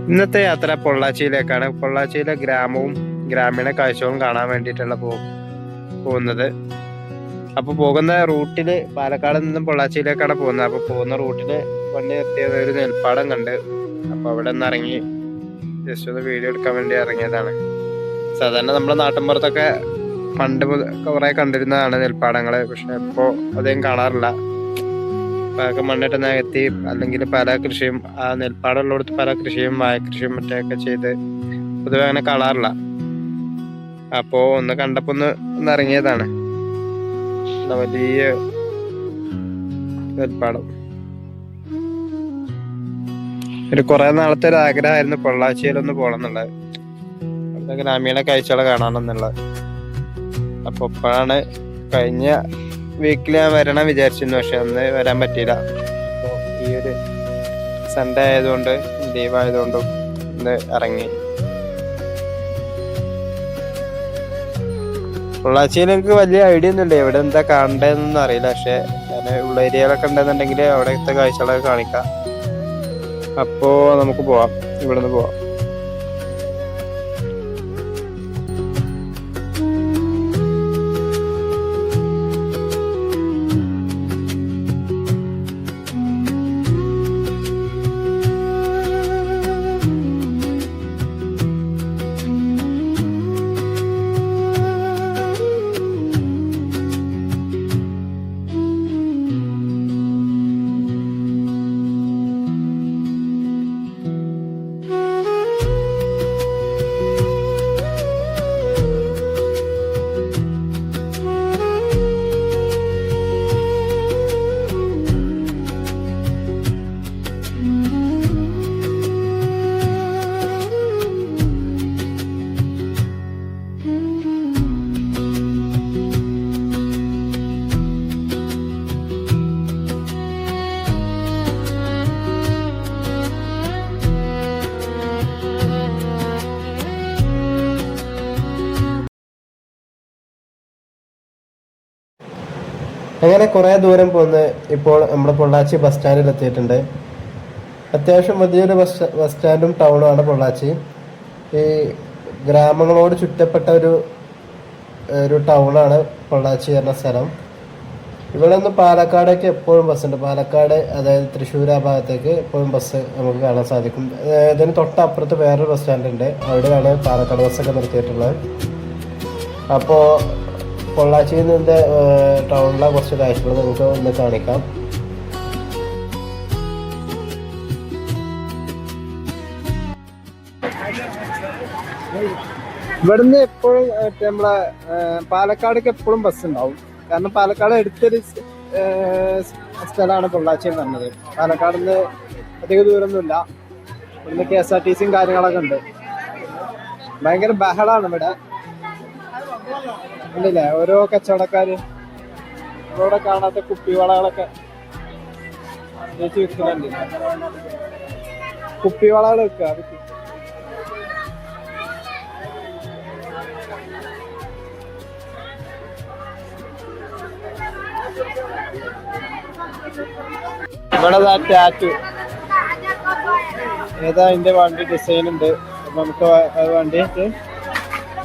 ഇന്നത്തെ യാത്ര പൊള്ളാച്ചിയിലേക്കാണ്. പൊള്ളാച്ചിയിലെ ഗ്രാമവും ഗ്രാമീണ കാഴ്ചകളും കാണാൻ വേണ്ടിയിട്ടുള്ള പോകുന്നത്. അപ്പൊ പോകുന്ന റൂട്ടില് പാലക്കാട് നിന്നും പൊള്ളാച്ചിയിലേക്കാണ് പോകുന്നത്. അപ്പൊ പോകുന്ന റൂട്ടില് വണ്ടി നിർത്തിയത് ഒരു നെൽപ്പാടം കണ്ട്. അപ്പൊ അവിടെ നിന്ന് ഇറങ്ങി ജസ്റ്റ് ഒന്ന് വീഡിയോ എടുക്കാൻ വേണ്ടി ഇറങ്ങിയതാണ്. സാധാരണ നമ്മുടെ നാട്ടിൻപുറത്തൊക്കെ പണ്ട് കുറെ കണ്ടിരുന്നതാണ് നെൽപ്പാടങ്ങള്. പക്ഷെ ഇപ്പോ അധികം കാണാറില്ല. അതൊക്കെ മണ്ണിട്ട് നികത്തി അല്ലെങ്കിൽ പല കൃഷിയും ആ നെൽപ്പാടം ഉള്ളിടത്ത് പല കൃഷിയും വാഴക്കൃഷിയും മറ്റൊക്കെ ചെയ്ത് പൊതുവെ അങ്ങനെ കാണാറില്ല. അപ്പോ ഒന്ന് കണ്ടപ്പോ ഒന്ന് ഇറങ്ങിയതാണ്. വലിയ നെൽപ്പാടം. ഒരു കുറെ നാളത്തെ ഒരു ആഗ്രഹമായിരുന്നു പൊള്ളാച്ചിയിലൊന്ന് പോകണം എന്നുള്ളത്, അവിടുത്തെ ഗ്രാമീണ കാഴ്ചകൾ കാണണമെന്നുള്ളത്. അപ്പൊ ഇപ്പോഴാണ് കഴിഞ്ഞ വീക്കിൽ ഞാൻ വരണം വിചാരിച്ചിരുന്നു, പക്ഷെ അന്ന് വരാൻ പറ്റിയില്ല. അപ്പോൾ ഈ ഒരു സൺഡേ ആയതുകൊണ്ട് ലീവ് ആയതുകൊണ്ടും ഇന്ന് ഇറങ്ങി. പൊള്ളാച്ചിയിൽ എനിക്ക് വലിയ ഐഡിയ ഒന്നും ഇല്ല, എവിടെ എന്താ കാണണ്ടതെന്നൊന്നും അറിയില്ല. പക്ഷെ ഞാൻ ഉള്ള ഏരിയകളൊക്കെ ഉണ്ടെന്നുണ്ടെങ്കിൽ അവിടുത്തെ കാഴ്ചകളൊക്കെ കാണിക്കാം. അപ്പോ നമുക്ക് പോവാം, ഇവിടുന്ന് പോവാം. അങ്ങനെ കുറേ ദൂരം പോന്ന് ഇപ്പോൾ നമ്മുടെ പൊള്ളാച്ചി ബസ് സ്റ്റാൻഡിൽ എത്തിയിട്ടുണ്ട്. അത്യാവശ്യം വലിയൊരു ബസ് സ്റ്റാൻഡും ടൗണുമാണ് പൊള്ളാച്ചി. ഈ ഗ്രാമങ്ങളോട് ചുറ്റപ്പെട്ട ഒരു ടൗണാണ് പൊള്ളാച്ചി എന്ന സ്ഥലം. ഇവിടെ നിന്ന് പാലക്കാടേക്ക് എപ്പോഴും ബസ്സുണ്ട്. പാലക്കാട്, അതായത് തൃശ്ശൂർ ആ ഭാഗത്തേക്ക് എപ്പോഴും ബസ് നമുക്ക് കാണാൻ സാധിക്കും. ഇതിന് തൊട്ടപ്പുറത്ത് വേറൊരു ബസ് സ്റ്റാൻഡ് ഉണ്ട്, അവിടെയാണ് പാലക്കാട് ബസ്സൊക്കെ നിർത്തിയിട്ടുള്ളത്. അപ്പോൾ പൊള്ളാച്ചിയിൽ നിന്ന് ടൗണിലെ കുറച്ച് കാഴ്ചകൾ നമുക്ക് ഒന്ന് കാണിക്കാം. ഇവിടുന്ന് എപ്പോഴും നമ്മളെ പാലക്കാടേക്ക് എപ്പോഴും ബസ് ഉണ്ടാവും. കാരണം പാലക്കാട് അടുത്തൊരു സ്ഥലമാണ് പൊള്ളാച്ചി എന്ന് പറഞ്ഞത്. പാലക്കാട് നിന്ന് അധിക ദൂരമൊന്നുമില്ല. ഇവിടുന്ന് KSRTCയും കാര്യങ്ങളൊക്കെ ഉണ്ട്. ഭയങ്കര ബഹളാണ് ഇവിടെ. ഉണ്ടല്ലേ ഓരോ കച്ചവടക്കാര് ഇവിടെ കാണാത്ത കുപ്പിവളകളൊക്കെ വിൽക്കുന്നുണ്ട്. കുപ്പിവളകൾ വെക്കുക. ഇവിടെ ടാറ്റു ഏതാ അതിന്റെ വണ്ടി ഡിസൈൻ ഉണ്ട്. നമുക്ക് വണ്ടി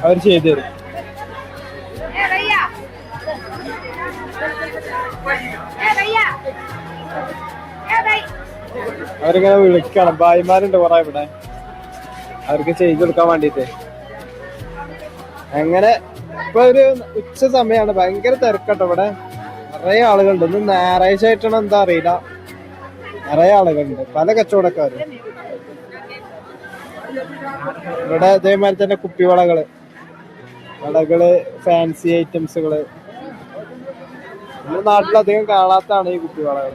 അവർ ചെയ്തു തരും. അവരിങ്ങനെ വിളിക്കണം. ഭായിമാരുണ്ട് കുറെ ഇവിടെ, അവർക്ക് ചെയ്തു കൊടുക്കാൻ വേണ്ടിട്ട്. അങ്ങനെ ഇപ്പൊ ഒരു ഉച്ച സമയമാണ്, ഭയങ്കര തിരക്കട്ടോ ഇവിടെ. നിറയെ ആളുകളുണ്ട്. ഇന്ന് ഞായറാഴ്ച ആയിട്ടാണ് എന്താ അറിയില്ല, നിറയെ ആളുകളുണ്ട്, പല കച്ചവടക്കാരും. ഇവിടെ അതേമാതിരി തന്നെ കുപ്പിവളകള്, ഫാൻസി ഐറ്റംസുകള്. നമ്മുടെ നാട്ടിലധികം കാണാത്തതാണ് ഈ കുപ്പിവളകൾ.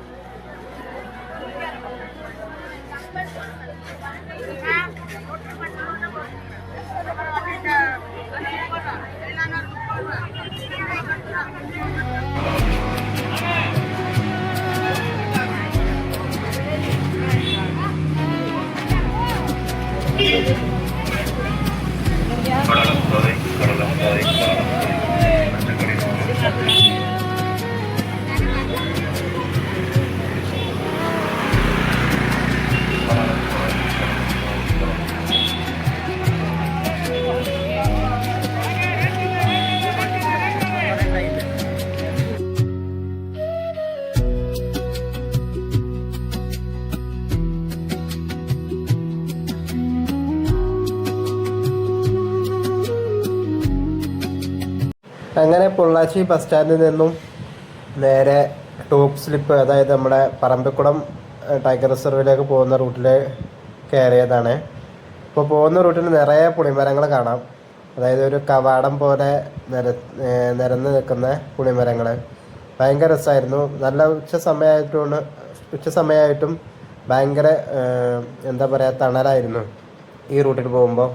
അങ്ങനെ പൊള്ളാച്ചി ബസ് സ്റ്റാൻഡിൽ നിന്നും നേരെ ടോപ്പ് സ്ലിപ്പ്, അതായത് നമ്മുടെ പറമ്പിക്കുളം ടൈഗർ റിസർവിലേക്ക് പോകുന്ന റൂട്ടിൽ കയറിയതാണ്. ഇപ്പോൾ പോകുന്ന റൂട്ടിൽ നിറയെ പുളിമരങ്ങൾ കാണാം. അതായത് ഒരു കവാടം പോലെ നിരന്ന് നിൽക്കുന്ന പുളിമരങ്ങൾ. ഭയങ്കര രസമായിരുന്നു. നല്ല ഉച്ച സമയമായിട്ടും ഭയങ്കര എന്താ പറയുക, തണലായിരുന്നു ഈ റൂട്ടിൽ പോകുമ്പോൾ.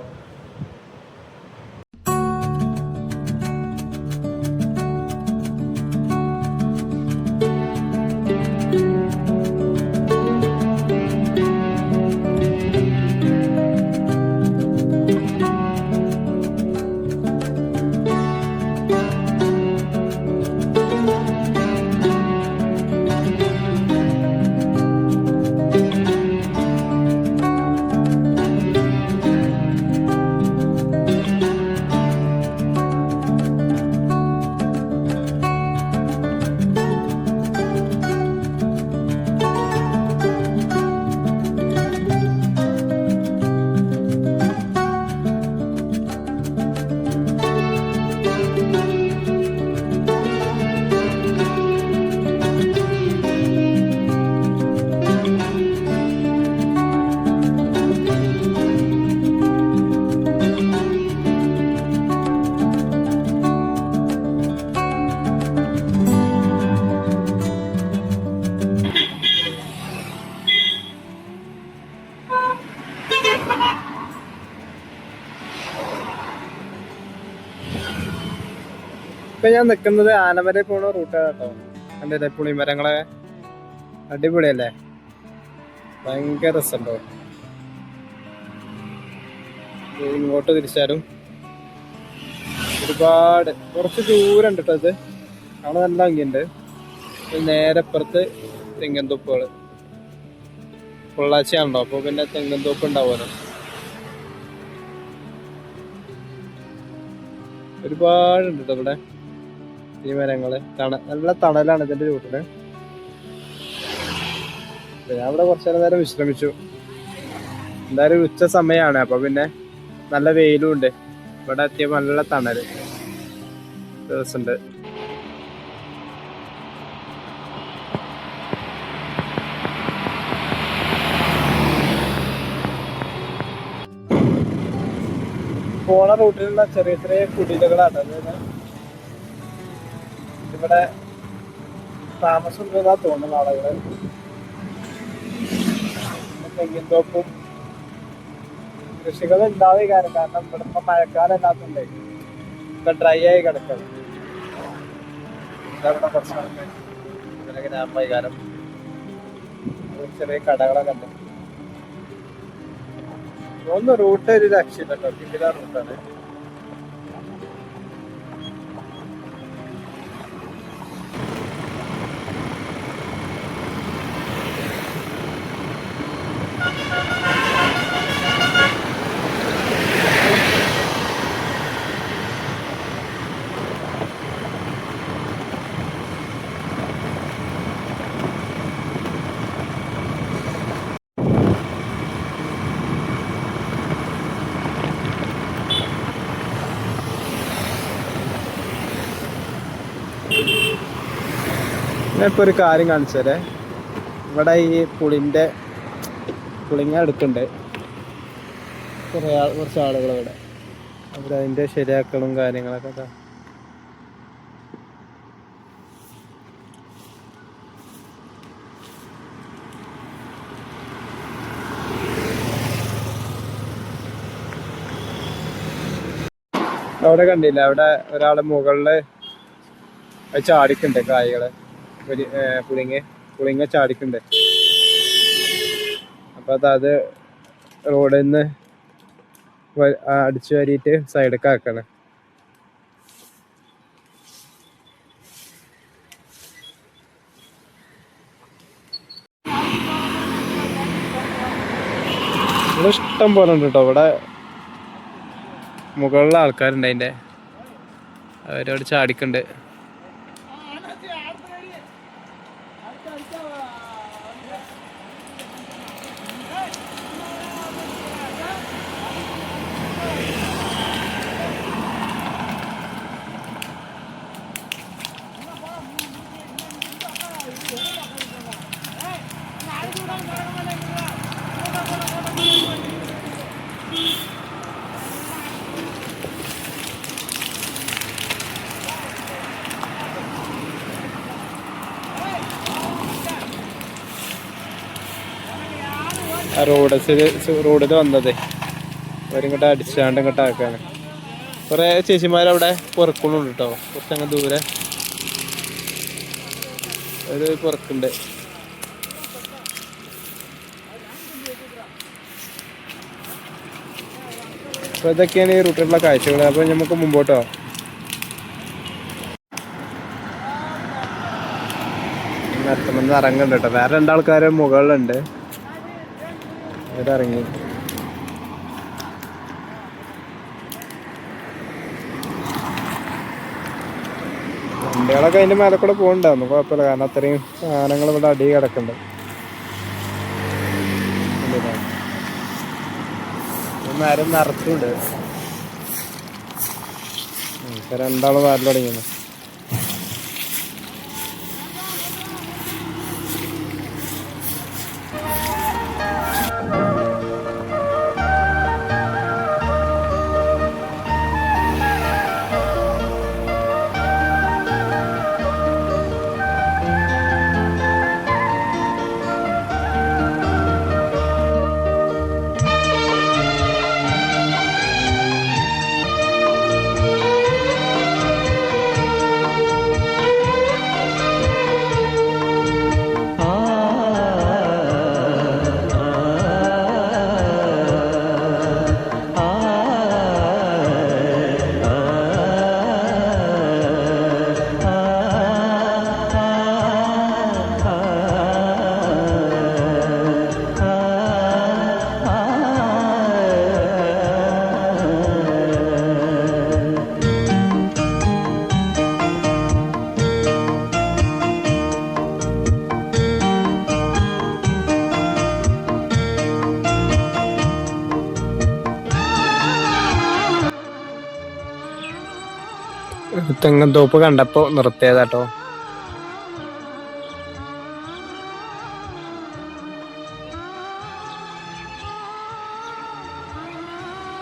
ഇപ്പൊ ഞാൻ നിക്കുന്നത് ആനമല പോണ റൂട്ടാണ് കേട്ടോ. കണ്ടില്ലേ പുളിമരങ്ങളെ, അടിപൊളിയല്ലേ, ഭയങ്കര രസമുണ്ടോ. ഇങ്ങോട്ട് തിരിച്ചാലും ഒരുപാട് കുറച്ച് ദൂരം ഉണ്ട് കേട്ടോ. ഇത് അവിടെ നല്ല ഭംഗിയുണ്ട്. നേരെ അപ്പുറത്ത് തെങ്ങൻതോപ്പുകള്, പൊള്ളാച്ചിയാണല്ലോ, അപ്പൊ പിന്നെ തെങ്ങൻതോപ്പ് ഉണ്ടാവുമല്ലോ. ഒരുപാടുണ്ട് കേട്ടോ ഇവിടെ ഈ മരങ്ങള്. നല്ല തണലാണ് ഇതിന്റെ ചൂട്ടില്. ഞാൻ ഇവിടെ കുറച്ചു നേരം വിശ്രമിച്ചു. എന്തായാലും ഉച്ച സമയമാണ്, അപ്പൊ പിന്നെ നല്ല വെയിലും ഉണ്ട്. ഇവിടെ എത്തിയപ്പോ നല്ല തണല് ദിവസമുണ്ട്. പോണ റൂട്ടിലുള്ള ചെറിയ ചെറിയ കുടിലുകളാണ്. അതായത് ഇവിടെ താമസം ഉണ്ടെന്നാ തോന്നുന്ന ആളുകള്. തെങ്ങിൻതോപ്പും കൃഷികൾ ഉണ്ടാവുക കാരണം ഇവിടെ ഇപ്പൊ മഴക്കാലം ഇല്ലാത്തതുകൊണ്ട് ഇപ്പൊ ഡ്രൈ ആയി കിടക്കണം. ഇവിടെ കുറച്ച് ഗ്രാമവൈകാരം, ചെറിയ കടകളൊക്കെ ഉണ്ട്. ഒന്ന് റൂട്ട് ഒരു രക്ഷയില്ല കേട്ടോ, കിടില റൂട്ടാണ്. ഞാനിപ്പോൾ ഒരു കാര്യം കാണിച്ചു തരേ. ഇവിടെ ഈ പുളിങ്ങ എടുക്കുന്നുണ്ട് കുറച്ച് ആളുകൾ ഇവിടെ. അവരതിൻ്റെ ശരിയാക്കലും കാര്യങ്ങളൊക്കെ. അവിടെ കണ്ടില്ല, അവിടെ ഒരാള് മുകളില് ചാടിക്കുന്നുണ്ട് കായ്കള്, പുളിങ്ങ ചാടിക്കുന്നുണ്ട്. അപ്പൊ അത് റോഡിൽ നിന്ന് അടിച്ചു വാരിയിട്ട് സൈഡൊക്കെ ആക്കണം. ഇവിടെ ഇഷ്ടം പോലെ ഉണ്ട് കേട്ടോ. ഇവിടെ മുകളിലെ ആൾക്കാരുണ്ട്, അതിൻ്റെ അവരവിടെ ചാടിക്കുന്നുണ്ട്. ആ റോഡിൽ വന്നത് അവരിങ്ങോട്ട് അടിച്ചാണ്ട് ഇങ്ങോട്ട് ആക്കാണ്. കുറെ ചേച്ചിമാരവിടെ പുറക്കുന്നുണ്ട് കേട്ടോ, കുറച്ചങ്ങ് ദൂരെ ഒരു പുറക്കുണ്ട്. അപ്പൊ ഇതൊക്കെയാണ് ഈ റൂട്ടിലുള്ള കാഴ്ചകൾ. അപ്പൊ നമുക്ക് മുമ്പോട്ടോ മരത്തുമെന്ന് ഇറങ്ങുന്നുണ്ട് കേട്ടോ. വേറെ രണ്ടാൾക്കാര് മുകളിലുണ്ട്, അവരിറങ്ങി. വണ്ടികളൊക്കെ അതിന്റെ മേലെ കൂടെ പോകണ്ടായിരുന്നു, കുഴപ്പമില്ല. കാരണം അത്രയും സാധനങ്ങൾ ഇവിടെ അടി കിടക്കുന്നുണ്ട്. മരം നിറച്ചുണ്ട്. രണ്ടാളും വാരൽ തുടങ്ങിയിരുന്നു. തെങ്ങൻ തോപ്പ് കണ്ടപ്പോ നിർത്തിയതാട്ടോ.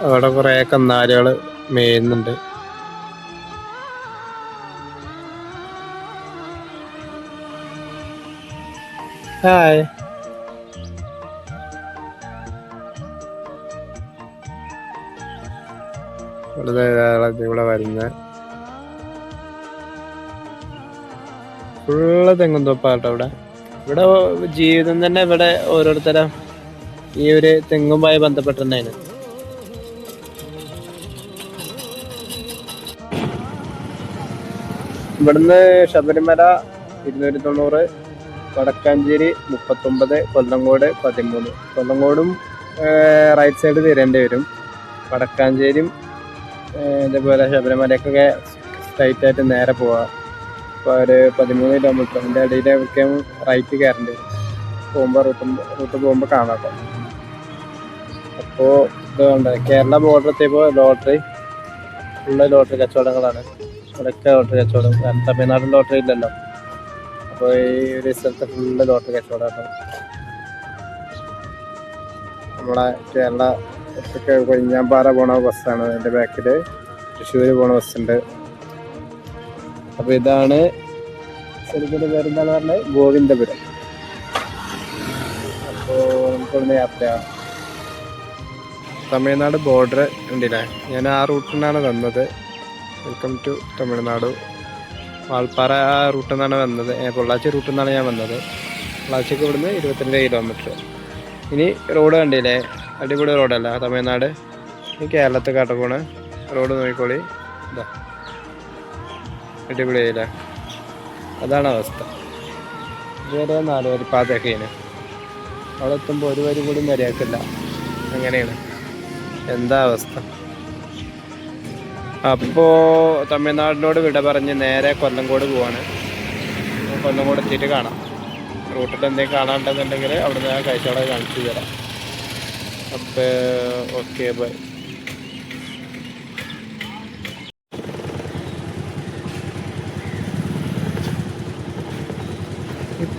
അവിടെ കുറെ കന്നാലികള് മേയുന്നുണ്ട്. ഹായ്. ഇവിടെ വരുന്ന ഫുള്ള് തെങ്ങും തോപ്പാട്ടോ. ഇവിടെ ജീവിതം തന്നെ ഇവിടെ ഓരോരുത്തരും ഈ ഒരു തെങ്ങുമായി ബന്ധപ്പെട്ടുണ്ടായിരുന്നു. ഇവിടുന്ന് ശബരിമല 290, വടക്കാഞ്ചേരി 39, കൊല്ലങ്കോട് 13. കൊല്ലങ്കോടും റൈറ്റ് സൈഡ് തിരേണ്ടി വരും. വടക്കാഞ്ചേരിയും ഇതേപോലെ ശബരിമലക്കൊക്കെ സ്ട്രൈറ്റ് ആയിട്ട് നേരെ പോവാം. ഇപ്പോൾ ഒരു 13 കിലോമീറ്റർ അതിൻ്റെ ഇടയിലൊക്കെ റൈറ്റ് കയറേണ്ടി വരും. റൂട്ട് പോകുമ്പോൾ കാണാം. അപ്പോൾ ഇതുകൊണ്ട് കേരള ബോർഡർ എത്തിയപ്പോൾ ലോട്ടറി ഫുള്ള് ലോട്ടറി കച്ചവടങ്ങളാണ്. ഇവിടെയൊക്കെ ലോട്ടറി കച്ചവടം. കാരണം തമിഴ്നാട്ടിൽ ലോട്ടറി ഇല്ലല്ലോ. അപ്പോൾ ഈ ഒരു സ്ഥലത്ത് ഫുള്ള് ലോട്ടറി കച്ചവടമാണ്. നമ്മളെ കേരള കൊഴിഞ്ഞാമ്പാറ പോണ ബസ്സാണ്. അതിൻ്റെ ബാക്കിൽ തൃശ്ശൂർ പോണ ബസ്സുണ്ട്. അപ്പോൾ ഇതാണ് ശരിക്കും പേരെന്താണ് പറഞ്ഞത്, ഗോവിന്ദപുരം. അപ്പോൾ നമുക്കൊന്ന് യാത്രയാണ്. തമിഴ്നാട് ബോർഡർ ഉണ്ടല്ലേ. ഞാൻ ആ റൂട്ടിൽ നിന്നാണ് വന്നത്. Welcome to Tamil Nadu. വാൾപ്പാറ ആ റൂട്ടിൽ നിന്നാണ് വന്നത്. പൊള്ളാച്ചി റൂട്ടിൽ നിന്നാണ് ഞാൻ വന്നത്. പൊള്ളാച്ചിക്ക് ഇവിടുന്ന് 22 കിലോമീറ്റർ. ഇനി റോഡ് കണ്ടില്ലേ, അടിപൊളി റോഡല്ല തമിഴ്നാട്. ഈ കേരളത്തിൽ കാട്ടപ്പോണ് റോഡ് നോക്കിക്കോളി. ഇതാ അടിപൊളിയായില്ലേ. അതാണ് അവസ്ഥ. ഇതുവരെ 4 വരി പാതയൊക്കെയാണ്. അവിടെ എത്തുമ്പോൾ ഒരു വരി കൂടി മര്യാദക്കില്ല. അങ്ങനെയാണ് എന്താ അവസ്ഥ. അപ്പോൾ തമിഴ്നാടിനോട് വിട പറഞ്ഞ് നേരെ കൊല്ലങ്കോട് പോവാണ്. കൊല്ലങ്കോട് എത്തിയിട്ട് കാണാം. റൂട്ടിൽ എന്തെങ്കിലും കാണാനുണ്ടെന്നുണ്ടെങ്കിൽ അവിടുന്ന് ആ കാഴ്ചകളെ കാണിച്ചു തരാം. അപ്പോൾ ഓക്കെ, ബൈ.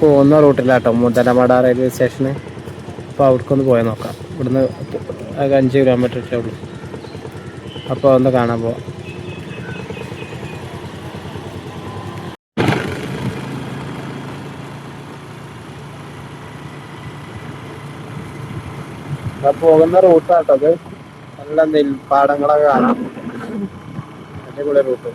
പോകുന്ന റൂട്ടിലാട്ടോ മുതലമട റെയിൽവേ സ്റ്റേഷന്. അപ്പോൾ അവിടേക്കൊന്ന് പോയി നോക്കാം. ഇവിടുന്ന് 5 കിലോമീറ്റർ ഒക്കെ ഉള്ളൂ. അപ്പോൾ ഒന്ന് കാണാൻ പോവാം. പോകുന്ന റൂട്ടാട്ടത്. നല്ല നെൽപ്പാടങ്ങളൊക്കെ കാണാം. അടിപൊളി റൂട്ട്.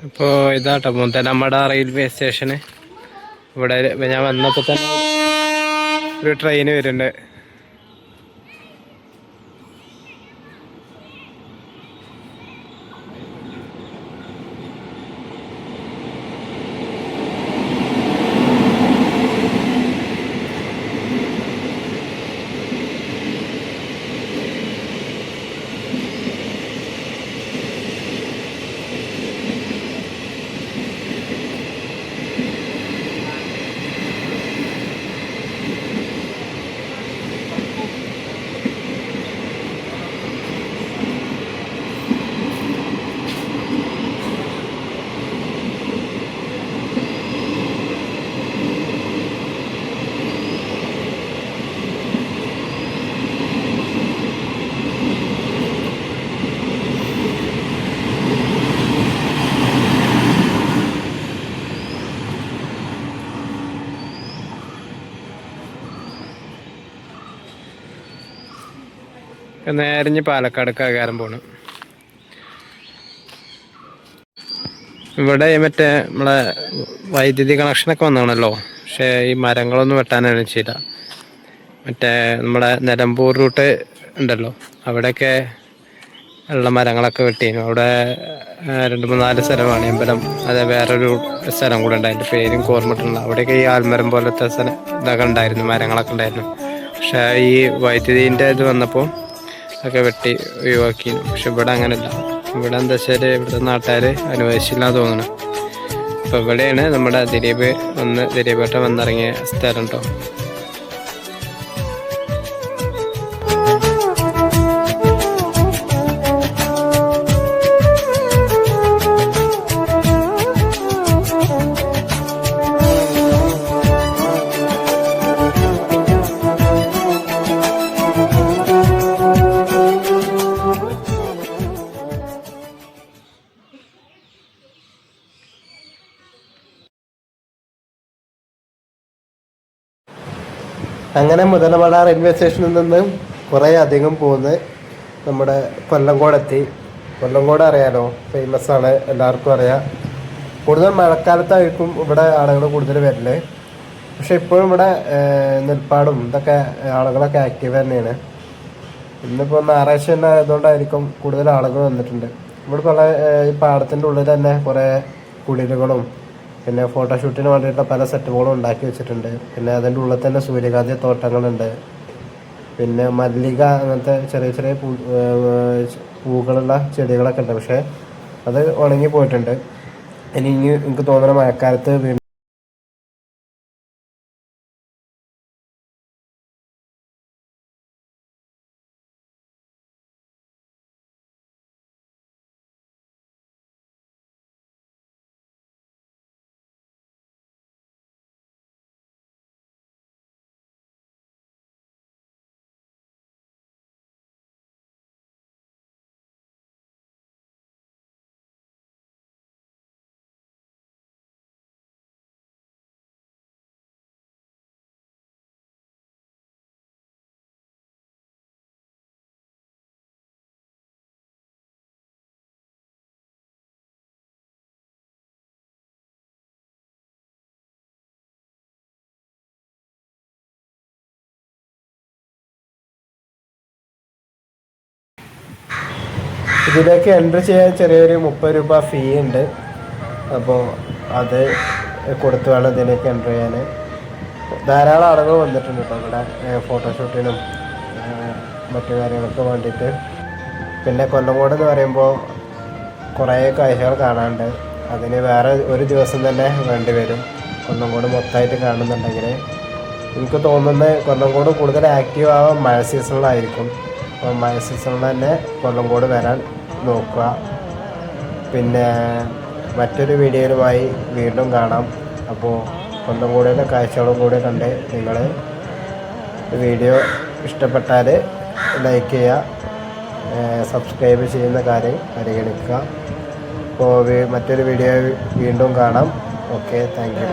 ഇപ്പോൾ ഇതാട്ടോ മുതലമട റെയിൽവേ സ്റ്റേഷന്. ഇവിടെ ഞാൻ വന്നപ്പോൾ തന്നെ ഒരു ട്രെയിൻ വരുന്നുണ്ട്. നേരിഞ്ഞ് പാലക്കാടൊക്കെ ആകാരം പോണ്. ഇവിടെ മറ്റേ നമ്മളെ വൈദ്യുതി കണക്ഷനൊക്കെ വന്നാണല്ലോ. പക്ഷേ ഈ മരങ്ങളൊന്നും വെട്ടാനാണ് ചെയ്ത. മറ്റേ നമ്മുടെ നിലമ്പൂർ റൂട്ട് ഉണ്ടല്ലോ, അവിടെയൊക്കെ ഉള്ള മരങ്ങളൊക്കെ വെട്ടിയിരുന്നു. അവിടെ 2-3-4 സ്ഥലമാണ് അമ്പലം. അതെ, വേറൊരു സ്ഥലം കൂടെ ഉണ്ട്, അതിൻ്റെ പേരും ഓർമ്മയിട്ടില്ല. അവിടെയൊക്കെ ഈ ആൽമരം പോലത്തെ സ്ഥലം ഇതൊക്കെ ഉണ്ടായിരുന്നു, മരങ്ങളൊക്കെ ഉണ്ടായിരുന്നു. പക്ഷേ ഈ വൈദ്യുതിൻ്റെ ഇത് വന്നപ്പോൾ ഒക്കെ വെട്ടി ഒഴിവാക്കി. പക്ഷെ ഇവിടെ അങ്ങനെയല്ല. ഇവിടെ എന്താ വെച്ചാൽ ഇവിടുത്തെ നാട്ടുകാർ അനുവദിച്ചില്ല തോന്നുന്നു. അപ്പോൾ ഇവിടെയാണ് നമ്മുടെ ദിലീപേട്ടൻ വന്നിറങ്ങിയ സ്ഥലം കേട്ടോ. അങ്ങനെ മുതലമട റെയിൽവേ സ്റ്റേഷനിൽ നിന്ന് കുറേ അധികം പോന്ന് നമ്മുടെ കൊല്ലങ്കോടെത്തി. കൊല്ലങ്കോട് അറിയാലോ, ഫേമസ് ആണ്, എല്ലാവർക്കും അറിയാം. കൂടുതൽ മഴക്കാലത്തായിരിക്കും ഇവിടെ ആളുകൾ കൂടുതൽ വരല്. പക്ഷെ ഇപ്പോഴും ഇവിടെ നെൽപ്പാടും ഇതൊക്കെ ആളുകളൊക്കെ ആക്റ്റീവ് തന്നെയാണ്. ഇന്നിപ്പോൾ ഞായറാഴ്ച തന്നെ ആയതുകൊണ്ടായിരിക്കും കൂടുതൽ ആളുകൾ വന്നിട്ടുണ്ട്. ഇവിടെ പല ഈ പാടത്തിൻ്റെ ഉള്ളിൽ തന്നെ കുറേ കുടിലുകളും പിന്നെ ഫോട്ടോഷൂട്ടിന് വേണ്ടിയിട്ട് പല സെറ്റുകളും ഉണ്ടാക്കി വെച്ചിട്ടുണ്ട്. പിന്നെ അതിൻ്റെ ഉള്ളിൽ തന്നെ സൂര്യകാന്തി തോട്ടങ്ങളുണ്ട്. പിന്നെ മല്ലിക അങ്ങനത്തെ ചെറിയ ചെറിയ പൂക്കളുള്ള ചെടികളൊക്കെ ഉണ്ട്. പക്ഷേ അത് ഉണങ്ങി പോയിട്ടുണ്ട്. ഇനി എനിക്ക് തോന്നുന്ന മഴക്കാലത്ത് ഇതിലേക്ക് എൻട്രി ചെയ്യാൻ ചെറിയൊരു 30 രൂപ ഫീ ഉണ്ട്. അപ്പോൾ അത് കൊടുത്ത് വേണം ഇതിലേക്ക് എൻട്രി ചെയ്യാൻ. ധാരാളം ആളുകൾ വന്നിട്ടുണ്ട് കേട്ടോ ഇവിടെ ഫോട്ടോഷൂട്ടിനും മറ്റു കാര്യങ്ങൾക്ക് വേണ്ടിയിട്ട്. പിന്നെ കൊല്ലങ്കോട് എന്ന് പറയുമ്പോൾ കുറേ കാഴ്ചകൾ കാണാനുണ്ട്. അതിന് വേറെ ഒരു ദിവസം തന്നെ വേണ്ടി വരും കൊല്ലങ്കോട് മൊത്തമായിട്ട് കാണുന്നുണ്ടെങ്കിൽ. എനിക്ക് തോന്നുന്നത് കൊല്ലങ്കോട് കൂടുതൽ ആക്റ്റീവ് ആവാൻ മഴ സീസണിലായിരിക്കും. അപ്പോൾ മഴ സീസണിൽ തന്നെ കൊല്ലങ്കോട് വരാൻ നോക്കുക. പിന്നെ മറ്റൊരു വീഡിയോയിലുമായി വീണ്ടും കാണാം. അപ്പോൾ കൊല്ലങ്കോടിൻ്റെ കാഴ്ചകളും കൂടി കണ്ട് നിങ്ങൾ വീഡിയോ ഇഷ്ടപ്പെട്ടാൽ ലൈക്ക് ചെയ്യുക, സബ്സ്ക്രൈബ് ചെയ്യുന്ന കാര്യം പരിഗണിക്കുക. അപ്പോൾ മറ്റൊരു വീഡിയോ വീണ്ടും കാണാം. Okay, thank you.